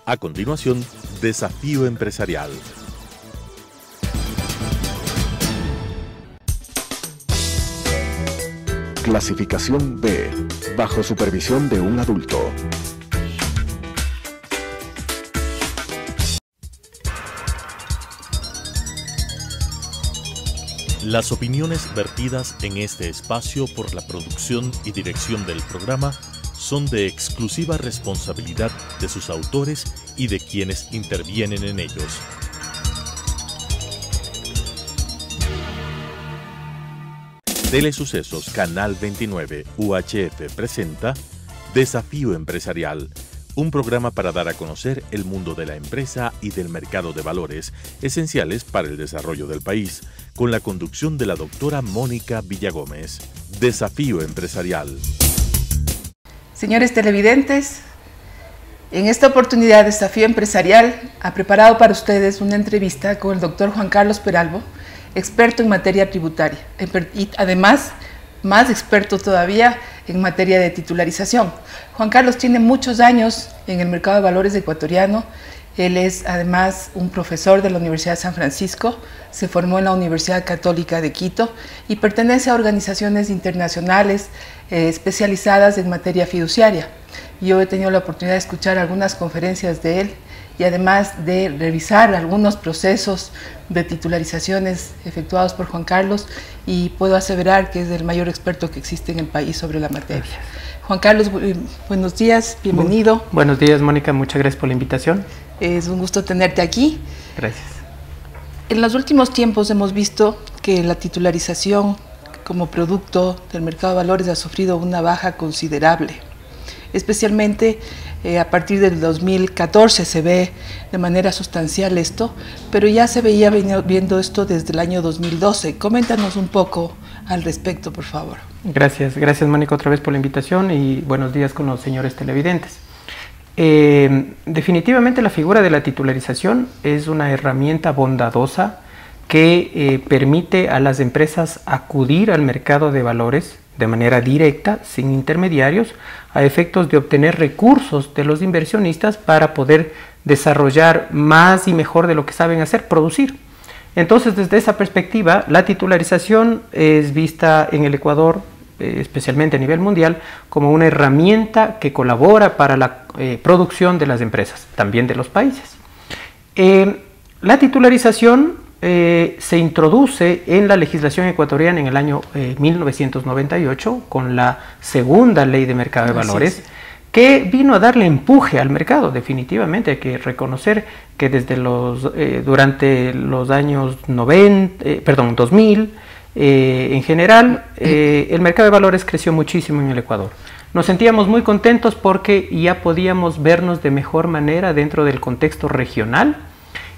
A continuación, Desafío Empresarial. Clasificación B, bajo supervisión de un adulto. Las opiniones vertidas en este espacio por la producción y dirección del programa son de exclusiva responsabilidad de sus autores y de quienes intervienen en ellos. Telesucesos Canal 29 UHF presenta Desafío Empresarial, un programa para dar a conocer el mundo de la empresa y del mercado de valores, esenciales para el desarrollo del país, con la conducción de la doctora Mónica Villagómez. Desafío Empresarial. Señores televidentes, en esta oportunidad Desafío Empresarial ha preparado para ustedes una entrevista con el doctor Juan Carlos Peralbo, experto en materia tributaria y además más experto todavía en materia de titularización. Juan Carlos tiene muchos años en el mercado de valores ecuatoriano. Él es además un profesor de la Universidad de San Francisco, se formó en la Universidad Católica de Quito y pertenece a organizaciones internacionales especializadas en materia fiduciaria. Yo he tenido la oportunidad de escuchar algunas conferencias de él y además de revisar algunos procesos de titularizaciones efectuados por Juan Carlos, y puedo aseverar que es el mayor experto que existe en el país sobre la materia. Juan Carlos, buenos días, bienvenido. Buenos días, Mónica, muchas gracias por la invitación. Es un gusto tenerte aquí. Gracias. En los últimos tiempos hemos visto que la titularización como producto del mercado de valores ha sufrido una baja considerable, especialmente a partir del 2014 se ve de manera sustancial esto, pero ya se veía viendo esto desde el año 2012. Coméntanos un poco al respecto, por favor. Gracias, Mónica, otra vez por la invitación y buenos días con los señores televidentes. Definitivamente la figura de la titularización es una herramienta bondadosa que permite a las empresas acudir al mercado de valores de manera directa, sin intermediarios, a efectos de obtener recursos de los inversionistas para poder desarrollar más y mejor de lo que saben hacer, producir. Entonces, desde esa perspectiva, la titularización es vista en el Ecuador, especialmente a nivel mundial, como una herramienta que colabora para la producción de las empresas, también de los países. La titularización se introduce en la legislación ecuatoriana en el año 1998 con la segunda ley de mercado de valores, que vino a darle empuje al mercado. Definitivamente hay que reconocer que desde durante los años 2000 en general el mercado de valores creció muchísimo en el Ecuador. Nos sentíamos muy contentos porque ya podíamos vernos de mejor manera dentro del contexto regional.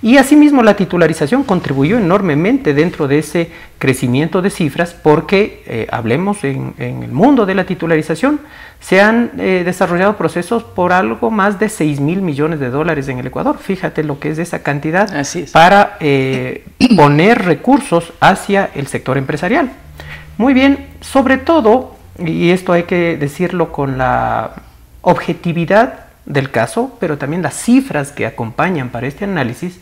Y asimismo la titularización contribuyó enormemente dentro de ese crecimiento de cifras porque, hablemos en el mundo de la titularización, se han desarrollado procesos por algo más de $6.000 millones en el Ecuador. Fíjate lo que es esa cantidad para poner recursos hacia el sector empresarial. Muy bien, sobre todo, y esto hay que decirlo con la objetividad del caso, pero también las cifras que acompañan para este análisis,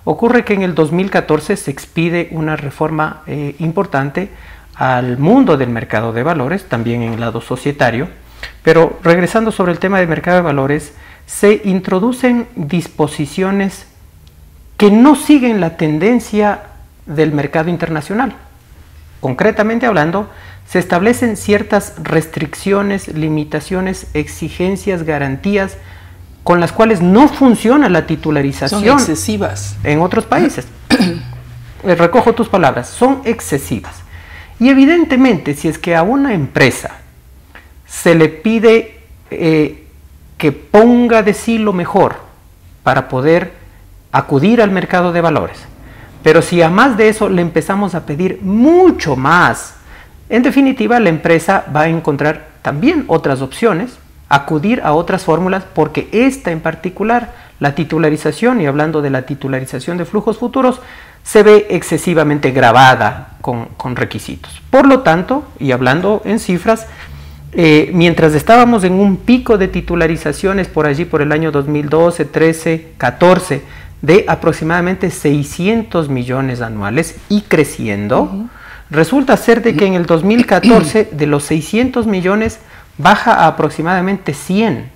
ocurre que en el 2014 se expide una reforma importante al mundo del mercado de valores, también en el lado societario, pero regresando sobre el tema del mercado de valores, se introducen disposiciones que no siguen la tendencia del mercado internacional. Concretamente hablando, se establecen ciertas restricciones, limitaciones, exigencias, garantías con las cuales no funciona la titularización. Son excesivas. En otros países. Recojo tus palabras, son excesivas. Y evidentemente, si es que a una empresa se le pide que ponga de sí lo mejor para poder acudir al mercado de valores, pero si a más de eso le empezamos a pedir mucho más, en definitiva la empresa va a encontrar también otras opciones, acudir a otras fórmulas, porque esta en particular, la titularización, y hablando de la titularización de flujos futuros, se ve excesivamente gravada con requisitos. Por lo tanto, y hablando en cifras, mientras estábamos en un pico de titularizaciones por allí, por el año 2012, 13, 14, de aproximadamente 600 millones anuales y creciendo, resulta ser de que en el 2014 de los 600 millones baja a aproximadamente 100,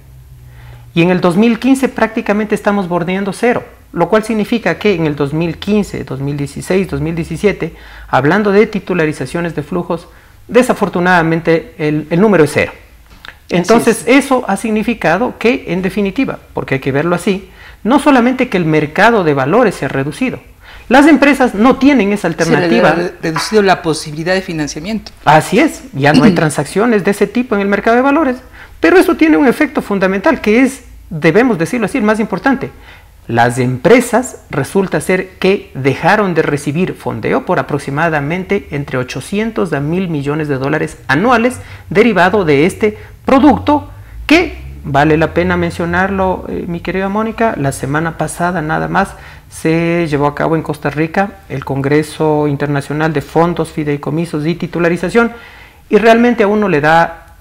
y en el 2015 prácticamente estamos bordeando cero, lo cual significa que en el 2015, 2016, 2017, hablando de titularizaciones de flujos, desafortunadamente el número es cero. Entonces eso ha significado que, en definitiva, porque hay que verlo así, no solamente que el mercado de valores se ha reducido, las empresas no tienen esa alternativa. Se ha reducido la posibilidad de financiamiento. Así es, ya no hay transacciones de ese tipo en el mercado de valores, pero eso tiene un efecto fundamental que es, debemos decirlo así, el más importante. Las empresas resulta ser que dejaron de recibir fondeo por aproximadamente entre 800 a 1.000 millones de dólares anuales derivado de este producto que, vale la pena mencionarlo, mi querida Mónica, la semana pasada nada más se llevó a cabo en Costa Rica el Congreso Internacional de Fondos, Fideicomisos y Titularización, y realmente a uno le da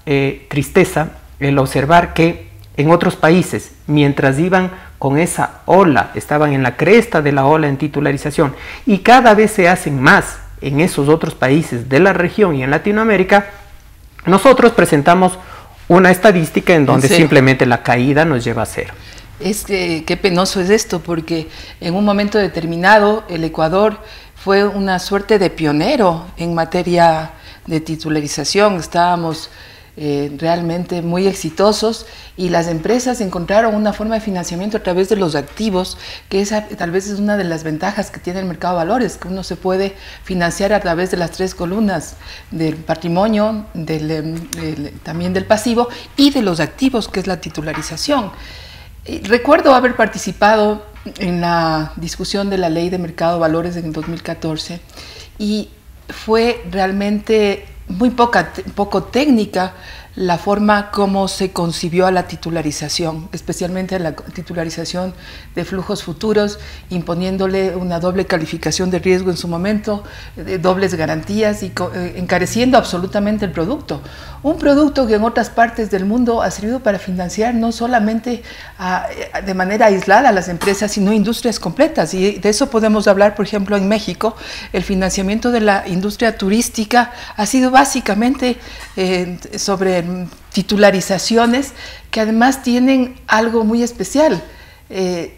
tristeza el observar que en otros países, mientras iban con esa ola, estaban en la cresta de la ola en titularización, y cada vez se hacen más en esos otros países de la región y en Latinoamérica, nosotros presentamos una estadística en donde simplemente la caída nos lleva a cero. Es que qué penoso es esto, porque en un momento determinado el Ecuador fue una suerte de pionero en materia de titularización. Estábamos realmente muy exitosos y las empresas encontraron una forma de financiamiento a través de los activos, que esa tal vez es una de las ventajas que tiene el mercado de valores, que uno se puede financiar a través de las tres columnas del patrimonio, también del pasivo y de los activos, que es la titularización. Recuerdo haber participado en la discusión de la ley de mercado de valores en el 2014 y fue realmente muy poco técnica la forma como se concibió a la titularización, especialmente la titularización de flujos futuros, imponiéndole una doble calificación de riesgo en su momento, dobles garantías y encareciendo absolutamente el producto. Un producto que en otras partes del mundo ha servido para financiar no solamente de manera aislada a las empresas, sino industrias completas. Y de eso podemos hablar, por ejemplo, en México. El financiamiento de la industria turística ha sido básicamente sobre titularizaciones que además tienen algo muy especial.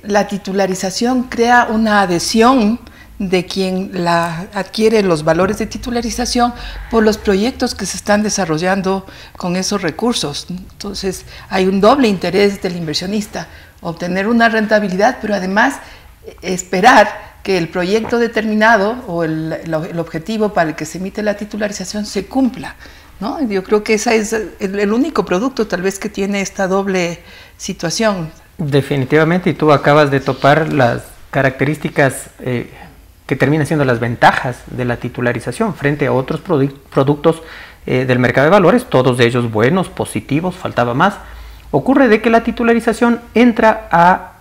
La titularización crea una adhesión de quien adquiere los valores de titularización por los proyectos que se están desarrollando con esos recursos. Entonces hay un doble interés del inversionista, obtener una rentabilidad, pero además esperar que el proyecto determinado o el objetivo para el que se emite la titularización se cumpla, ¿no? Yo creo que ese es el único producto tal vez que tiene esta doble situación. Definitivamente, y tú acabas de topar las características que terminan siendo las ventajas de la titularización frente a otros productos del mercado de valores, todos ellos buenos, positivos, faltaba más. Ocurre de que la titularización entra a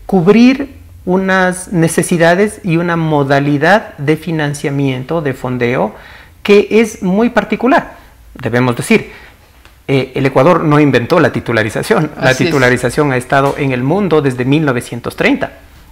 cubrir unas necesidades y una modalidad de financiamiento, de fondeo, que es muy particular. Debemos decir, el Ecuador no inventó la titularización. La titularización ha estado en el mundo desde 1930.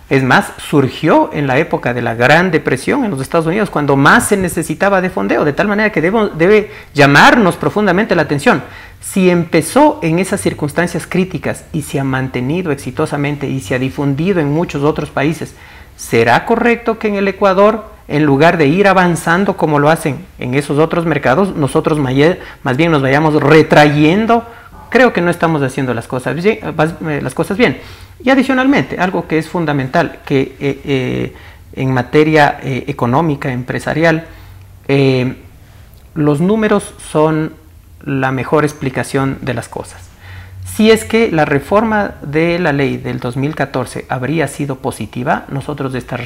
Es más, surgió en la época de la Gran Depresión en los Estados Unidos, cuando más se necesitaba de fondeo, de tal manera que debe llamarnos profundamente la atención. Si empezó en esas circunstancias críticas y se ha mantenido exitosamente y se ha difundido en muchos otros países, ¿será correcto que en el Ecuador, en lugar de ir avanzando como lo hacen en esos otros mercados, nosotros más bien nos vayamos retrayendo? Creo que no estamos haciendo las cosas bien. Y adicionalmente, algo que es fundamental, que en materia económica, empresarial, los números son la mejor explicación de las cosas. Si es que la reforma de la ley del 2014 habría sido positiva, nosotros para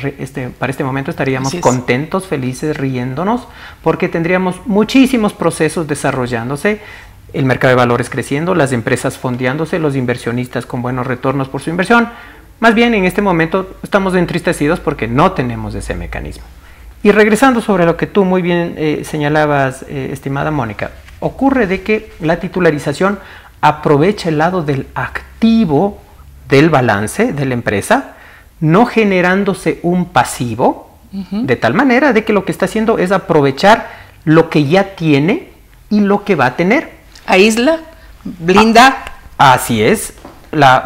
este momento estaríamos contentos, felices, riéndonos, porque tendríamos muchísimos procesos desarrollándose, el mercado de valores creciendo, las empresas fondeándose, los inversionistas con buenos retornos por su inversión. Más bien, en este momento estamos entristecidos porque no tenemos ese mecanismo. Y regresando sobre lo que tú muy bien señalabas, estimada Mónica, ocurre de que la titularización aprovecha el lado del activo del balance de la empresa, no generándose un pasivo, de tal manera de que lo que está haciendo es aprovechar lo que ya tiene y lo que va a tener. Aísla, blinda. Así es.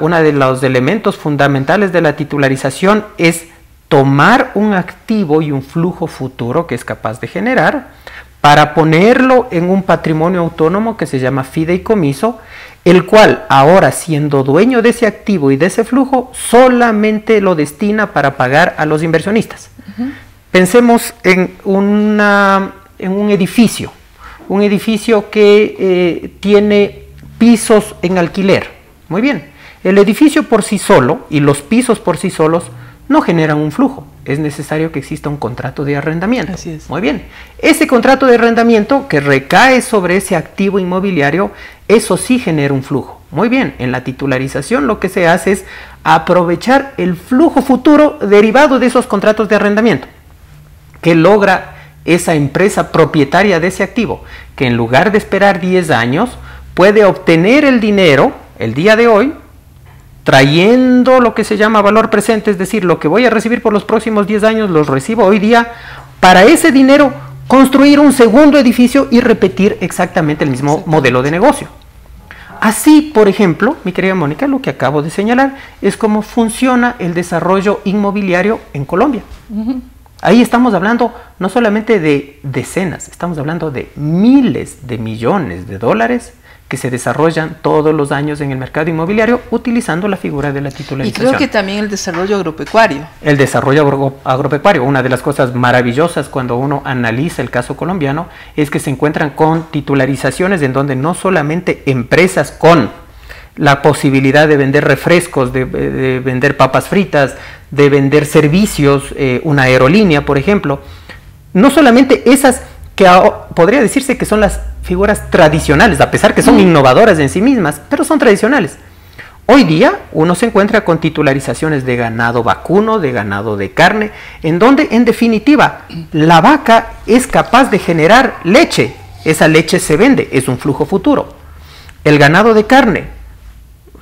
Uno de los elementos fundamentales de la titularización es tomar un activo y un flujo futuro que es capaz de generar para ponerlo en un patrimonio autónomo que se llama fideicomiso, el cual ahora, siendo dueño de ese activo y de ese flujo, solamente lo destina para pagar a los inversionistas. Pensemos en un edificio que tiene pisos en alquiler. Muy bien, el edificio por sí solo y los pisos por sí solos no generan un flujo. Es necesario que exista un contrato de arrendamiento. Así es. Muy bien. Ese contrato de arrendamiento que recae sobre ese activo inmobiliario, eso sí genera un flujo. Muy bien. En la titularización lo que se hace es aprovechar el flujo futuro derivado de esos contratos de arrendamiento que logra esa empresa propietaria de ese activo, que en lugar de esperar 10 años, puede obtener el dinero el día de hoy, trayendo lo que se llama valor presente, es decir, lo que voy a recibir por los próximos 10 años, los recibo hoy día, para ese dinero construir un segundo edificio y repetir exactamente el mismo modelo de negocio. Así, por ejemplo, mi querida Mónica, lo que acabo de señalar es cómo funciona el desarrollo inmobiliario en Colombia. Ahí estamos hablando no solamente de decenas, estamos hablando de miles de millones de dólares que se desarrollan todos los años en el mercado inmobiliario utilizando la figura de la titularización. Y creo que también el desarrollo agropecuario. El desarrollo agropecuario, una de las cosas maravillosas cuando uno analiza el caso colombiano es que se encuentran con titularizaciones en donde no solamente empresas con la posibilidad de vender refrescos, de vender papas fritas, de vender servicios, una aerolínea, por ejemplo, no solamente esas que podría decirse que son las figuras tradicionales, a pesar que son innovadoras en sí mismas, pero son tradicionales. Hoy día uno se encuentra con titularizaciones de ganado vacuno, de ganado de carne, en donde en definitiva la vaca es capaz de generar leche, esa leche se vende, es un flujo futuro. El ganado de carne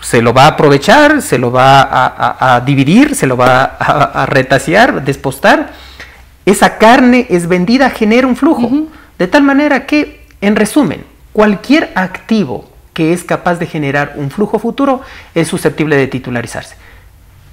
se lo va a aprovechar, se lo va a dividir, se lo va a retasear, despostar. Esa carne es vendida, genera un flujo. De tal manera que, en resumen, cualquier activo que es capaz de generar un flujo futuro es susceptible de titularizarse.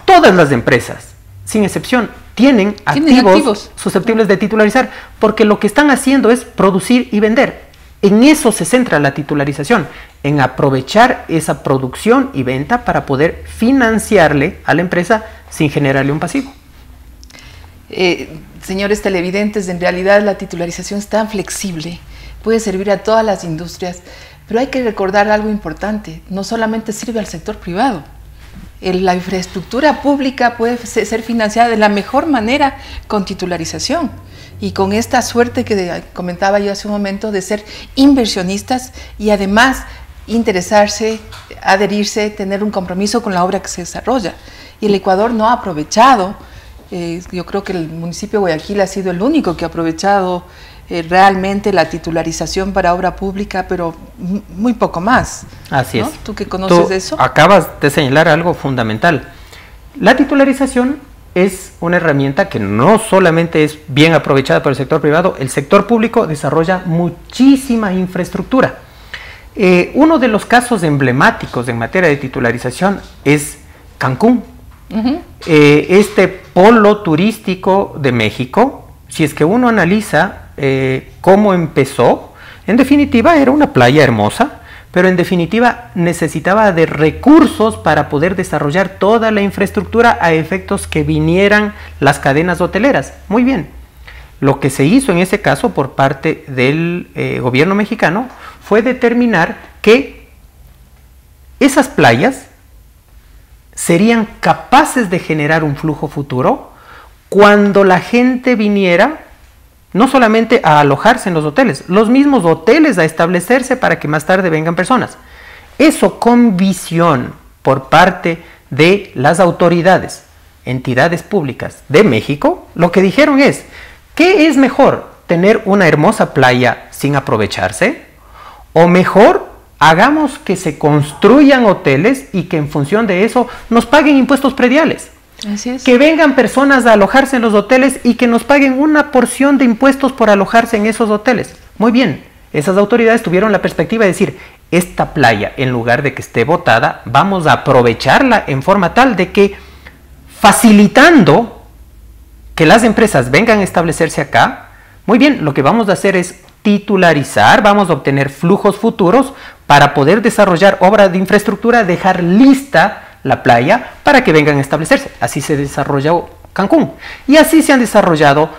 Todas las empresas, sin excepción, tienen activos susceptibles de titularizar porque lo que están haciendo es producir y vender. En eso se centra la titularización, en aprovechar esa producción y venta para poder financiarle a la empresa sin generarle un pasivo. Señores televidentes, en realidad la titularización es tan flexible, puede servir a todas las industrias, pero hay que recordar algo importante, no solamente sirve al sector privado. La infraestructura pública puede ser financiada de la mejor manera con titularización y con esta suerte que comentaba yo hace un momento de ser inversionistas y además interesarse, adherirse, tener un compromiso con la obra que se desarrolla. Y el Ecuador no ha aprovechado, yo creo que el municipio de Guayaquil ha sido el único que ha aprovechado realmente la titularización para obra pública, pero muy poco más. Así ¿no? es. ¿Tú qué conoces de eso? Acabas de señalar algo fundamental. La titularización es una herramienta que no solamente es bien aprovechada por el sector privado, el sector público desarrolla muchísima infraestructura. Uno de los casos emblemáticos en materia de titularización es Cancún. Este polo turístico de México, si es que uno analiza cómo empezó, en definitiva era una playa hermosa, pero en definitiva necesitaba de recursos para poder desarrollar toda la infraestructura a efectos que vinieran las cadenas hoteleras. Muy bien, lo que se hizo en ese caso por parte del gobierno mexicano fue determinar que esas playas serían capaces de generar un flujo futuro cuando la gente viniera no solamente a alojarse en los hoteles, los mismos hoteles a establecerse para que más tarde vengan personas. Eso con visión por parte de las autoridades, entidades públicas de México, lo que dijeron es, ¿qué es mejor? ¿Tener una hermosa playa sin aprovecharse? O mejor, hagamos que se construyan hoteles y que en función de eso nos paguen impuestos prediales. Así es. Que vengan personas a alojarse en los hoteles y que nos paguen una porción de impuestos por alojarse en esos hoteles. Muy bien, esas autoridades tuvieron la perspectiva de decir, esta playa, en lugar de que esté botada, vamos a aprovecharla en forma tal de que, facilitando que las empresas vengan a establecerse acá, muy bien, lo que vamos a hacer es titularizar, vamos a obtener flujos futuros para poder desarrollar obras de infraestructura, dejar lista la playa para que vengan a establecerse. Así se desarrolló Cancún y así se han desarrollado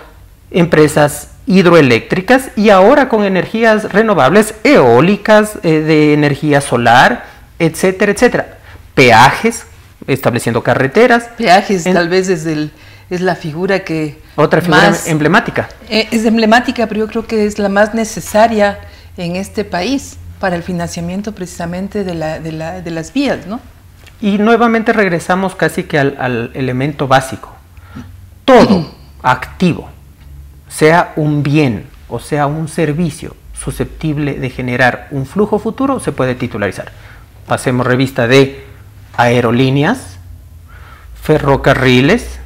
empresas hidroeléctricas y ahora con energías renovables, eólicas, de energía solar, etcétera, etcétera. Peajes, estableciendo carreteras. Peajes, tal vez es la figura que... Otra figura emblemática. Es emblemática, pero yo creo que es la más necesaria en este país para el financiamiento precisamente de las vías, ¿no? Y nuevamente regresamos casi que al elemento básico. Todo activo, sea un bien o sea un servicio susceptible de generar un flujo futuro, se puede titularizar. Pasemos revista de aerolíneas, ferrocarriles,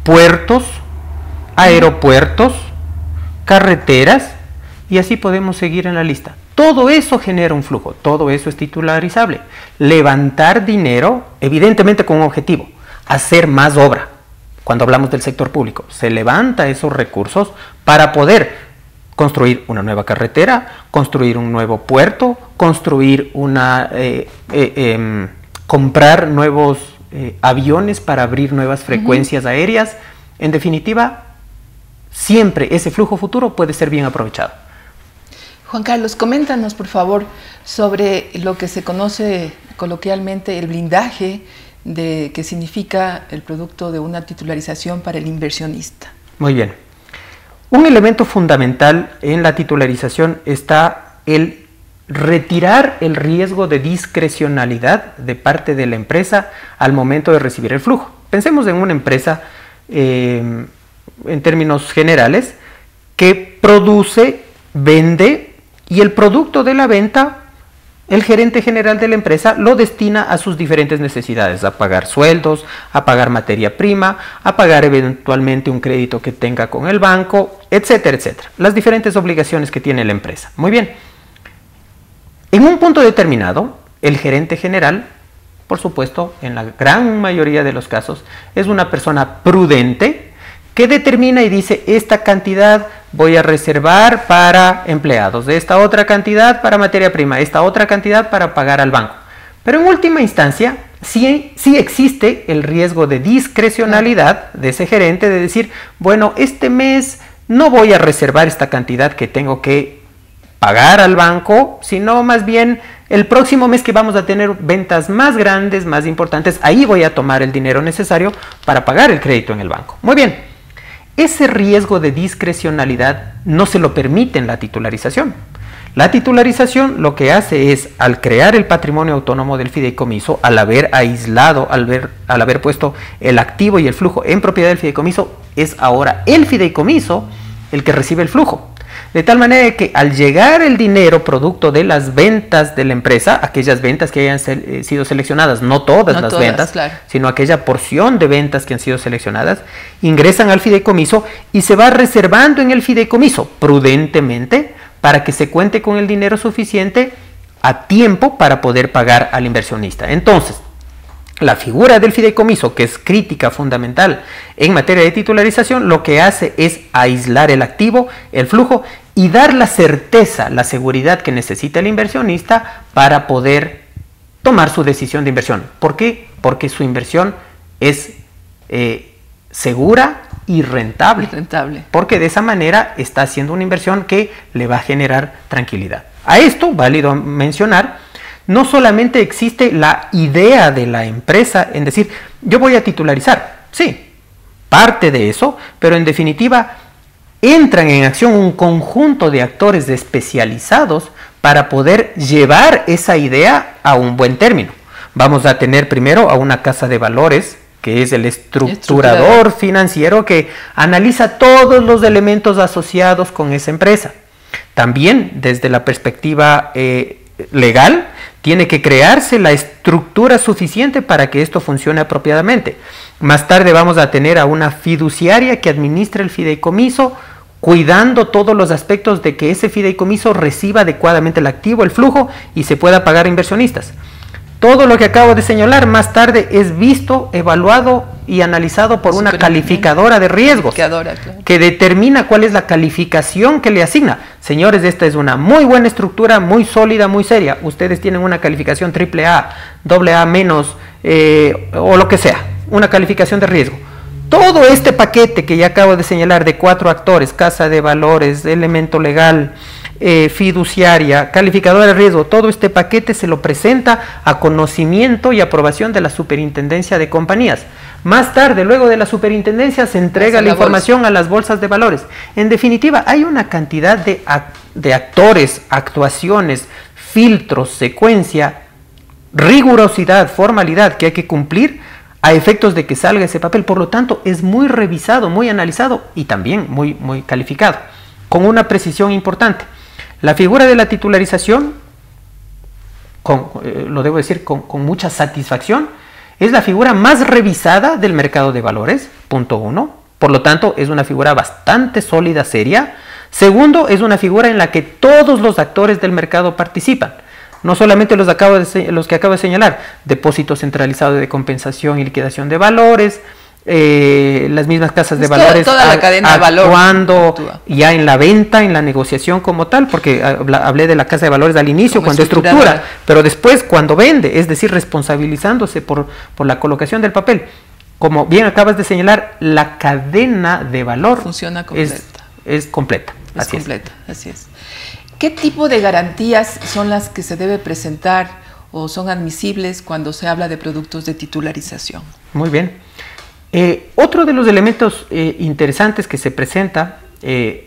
puertos, aeropuertos, carreteras, y así podemos seguir en la lista. Todo eso genera un flujo, todo eso es titularizable. Levantar dinero, evidentemente con un objetivo, hacer más obra. Cuando hablamos del sector público, se levanta esos recursos para poder construir una nueva carretera, construir un nuevo puerto, construir comprar nuevos aviones para abrir nuevas frecuencias aéreas. En definitiva, siempre ese flujo futuro puede ser bien aprovechado. Juan Carlos, coméntanos por favor sobre lo que se conoce coloquialmente el blindaje que significa el producto de una titularización para el inversionista. Muy bien. Un elemento fundamental en la titularización está el retirar el riesgo de discrecionalidad de parte de la empresa al momento de recibir el flujo. Pensemos en una empresa, en términos generales, que produce, vende, y el producto de la venta, el gerente general de la empresa lo destina a sus diferentes necesidades, a pagar sueldos, a pagar materia prima, a pagar eventualmente un crédito que tenga con el banco, etcétera, etcétera. Las diferentes obligaciones que tiene la empresa. Muy bien. En un punto determinado, el gerente general, por supuesto, en la gran mayoría de los casos, es una persona prudente que determina y dice, esta cantidad voy a reservar para empleados, esta otra cantidad para materia prima, esta otra cantidad para pagar al banco. Pero en última instancia, sí existe el riesgo de discrecionalidad de ese gerente de decir, bueno, este mes no voy a reservar esta cantidad que tengo que pagar al banco, sino más bien el próximo mes que vamos a tener ventas más grandes, más importantes, ahí voy a tomar el dinero necesario para pagar el crédito en el banco. Muy bien. Ese riesgo de discrecionalidad no se lo permite en la titularización. La titularización lo que hace es, al crear el patrimonio autónomo del fideicomiso, al haber aislado, al haber puesto el activo y el flujo en propiedad del fideicomiso, es ahora el fideicomiso el que recibe el flujo. De tal manera que al llegar el dinero producto de las ventas de la empresa, aquellas ventas que hayan sido seleccionadas, no todas las ventas, claro, sino aquella porción de ventas que han sido seleccionadas, ingresan al fideicomiso y se va reservando en el fideicomiso prudentemente para que se cuente con el dinero suficiente a tiempo para poder pagar al inversionista. Entonces, la figura del fideicomiso, que es crítica, fundamental en materia de titularización, lo que hace es aislar el activo, el flujo, y dar la certeza, la seguridad que necesita el inversionista para poder tomar su decisión de inversión. ¿Por qué? Porque su inversión es segura y rentable. Porque de esa manera está haciendo una inversión que le va a generar tranquilidad. A esto, válido mencionar, no solamente existe la idea de la empresa en decir, yo voy a titularizar. Sí, parte de eso, pero en definitiva entran en acción un conjunto de actores especializados para poder llevar esa idea a un buen término. Vamos a tener primero a una casa de valores, que es el estructurador financiero que analiza todos los elementos asociados con esa empresa. también desde la perspectiva legal, tiene que crearse la estructura suficiente para que esto funcione apropiadamente. Más tarde vamos a tener a una fiduciaria que administre el fideicomiso, cuidando todos los aspectos de que ese fideicomiso reciba adecuadamente el activo, el flujo, y se pueda pagar a inversionistas. Todo lo que acabo de señalar más tarde es visto, evaluado y analizado por una calificadora de riesgos que determina cuál es la calificación que le asigna. Señores, esta es una muy buena estructura, muy sólida, muy seria. Ustedes tienen una calificación AAA, AA menos o lo que sea, una calificación de riesgo. Todo este paquete que ya acabo de señalar de 4 actores, casa de valores, elemento legal, fiduciaria, calificadora de riesgo, todo este paquete se lo presenta a conocimiento y aprobación de la superintendencia de compañías. Más tarde, luego de la superintendencia, se entrega la información a las bolsas de valores. En definitiva, hay una cantidad de actores, actuaciones, filtros, secuencia, rigurosidad, formalidad que hay que cumplir a efectos de que salga ese papel. Por lo tanto, es muy revisado, muy analizado y también muy calificado, con una precisión importante. La figura de la titularización, lo debo decir con mucha satisfacción, es la figura más revisada del mercado de valores, punto 1. Por lo tanto, es una figura bastante sólida, seria. Segundo, es una figura en la que todos los actores del mercado participan. No solamente los que acabo de señalar, depósito centralizado de compensación y liquidación de valores, las mismas casas de valores toda la cadena de valor actuando ya en la venta, en la negociación como tal, porque hablé de la casa de valores al inicio, cuando estructura, pero después cuando vende, es decir, responsabilizándose por la colocación del papel. Como bien acabas de señalar, la cadena de valor funciona completa. Es completa. Así es. ¿Qué tipo de garantías son las que se debe presentar o son admisibles cuando se habla de productos de titularización? Muy bien. Otro de los elementos interesantes que se presenta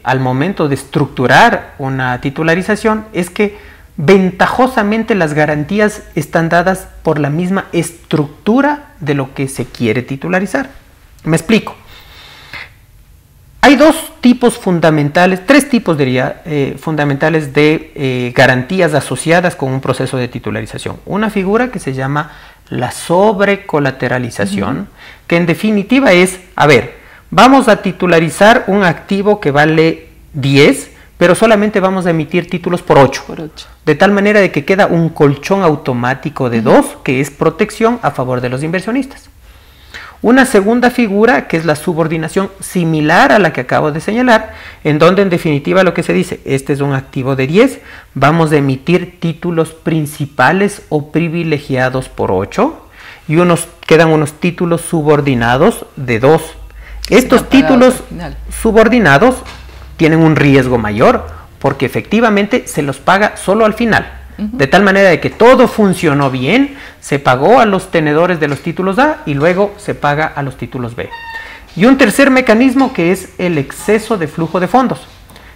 al momento de estructurar una titularización es que ventajosamente las garantías están dadas por la misma estructura de lo que se quiere titularizar. Me explico. Hay tres tipos diría, fundamentales de garantías asociadas con un proceso de titularización. Una figura que se llama la sobrecolateralización, que en definitiva es, vamos a titularizar un activo que vale 10, pero solamente vamos a emitir títulos por 8. De tal manera de que queda un colchón automático de 2, que es protección a favor de los inversionistas. Una segunda figura que es la subordinación, similar a la que acabo de señalar, en donde en definitiva lo que se dice, este es un activo de 10, vamos a emitir títulos principales o privilegiados por 8 y quedan unos títulos subordinados de 2. Estos títulos subordinados tienen un riesgo mayor porque efectivamente se los paga solo al final. De tal manera de que todo funcionó bien, se pagó a los tenedores de los títulos A y luego se paga a los títulos B. Y un tercer mecanismo que es el exceso de flujo de fondos,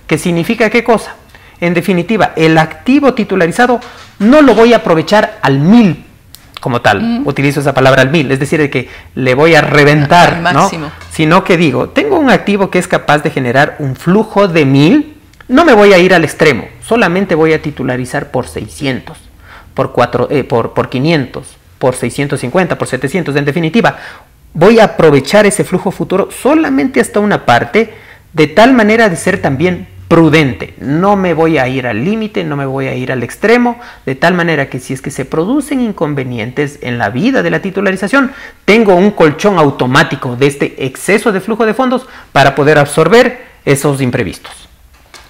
que significa ¿qué cosa? En definitiva, el activo titularizado no lo voy a aprovechar al 1000 como tal, utilizo esa palabra al 1000, es decir, de que le voy a reventar, ¿no? Sino que digo, tengo un activo que es capaz de generar un flujo de 1000, no me voy a ir al extremo, solamente voy a titularizar por 600, por 500, por 650, por 700. En definitiva, voy a aprovechar ese flujo futuro solamente hasta una parte, de tal manera de ser también prudente. No me voy a ir al límite, no me voy a ir al extremo, de tal manera que si es que se producen inconvenientes en la vida de la titularización, tengo un colchón automático de este exceso de flujo de fondos para poder absorber esos imprevistos.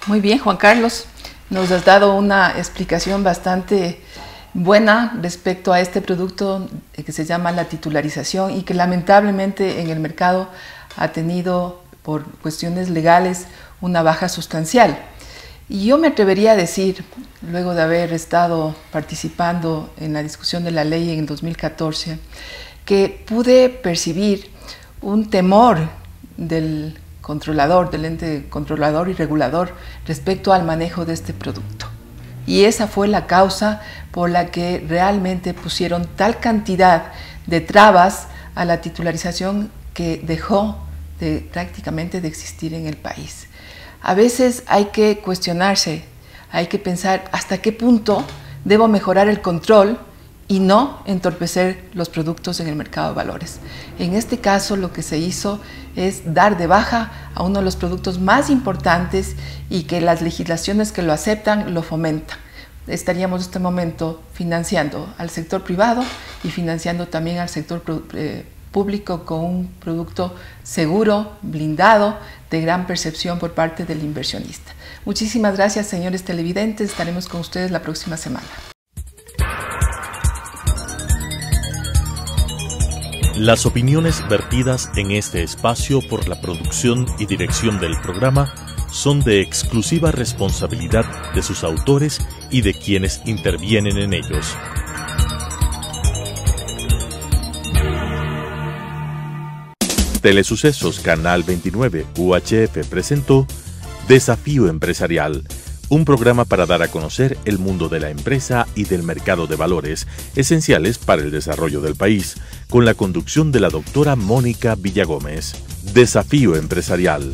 Muy bien, Juan Carlos, nos has dado una explicación bastante buena respecto a este producto que se llama la titularización y que lamentablemente en el mercado ha tenido, por cuestiones legales, una baja sustancial. Y yo me atrevería a decir, luego de haber estado participando en la discusión de la ley en el 2014, que pude percibir un temor del controlador, del ente controlador y regulador respecto al manejo de este producto. Y esa fue la causa por la que realmente pusieron tal cantidad de trabas a la titularización que dejó prácticamente de existir en el país. A veces hay que cuestionarse hay que pensar hasta qué punto debo mejorar el control y no entorpecer los productos en el mercado de valores. En este caso, lo que se hizo es dar de baja a uno de los productos más importantes y que las legislaciones que lo aceptan lo fomentan. Estaríamos en este momento financiando al sector privado y financiando también al sector público con un producto seguro, blindado, de gran percepción por parte del inversionista. Muchísimas gracias, señores televidentes. Estaremos con ustedes la próxima semana. Las opiniones vertidas en este espacio por la producción y dirección del programa son de exclusiva responsabilidad de sus autores y de quienes intervienen en ellos. Telesucesos Canal 29 UHF presentó Desafío Empresarial, un programa para dar a conocer el mundo de la empresa y del mercado de valores esenciales para el desarrollo del país, con la conducción de la doctora Mónica Villagómez. Desafío Empresarial.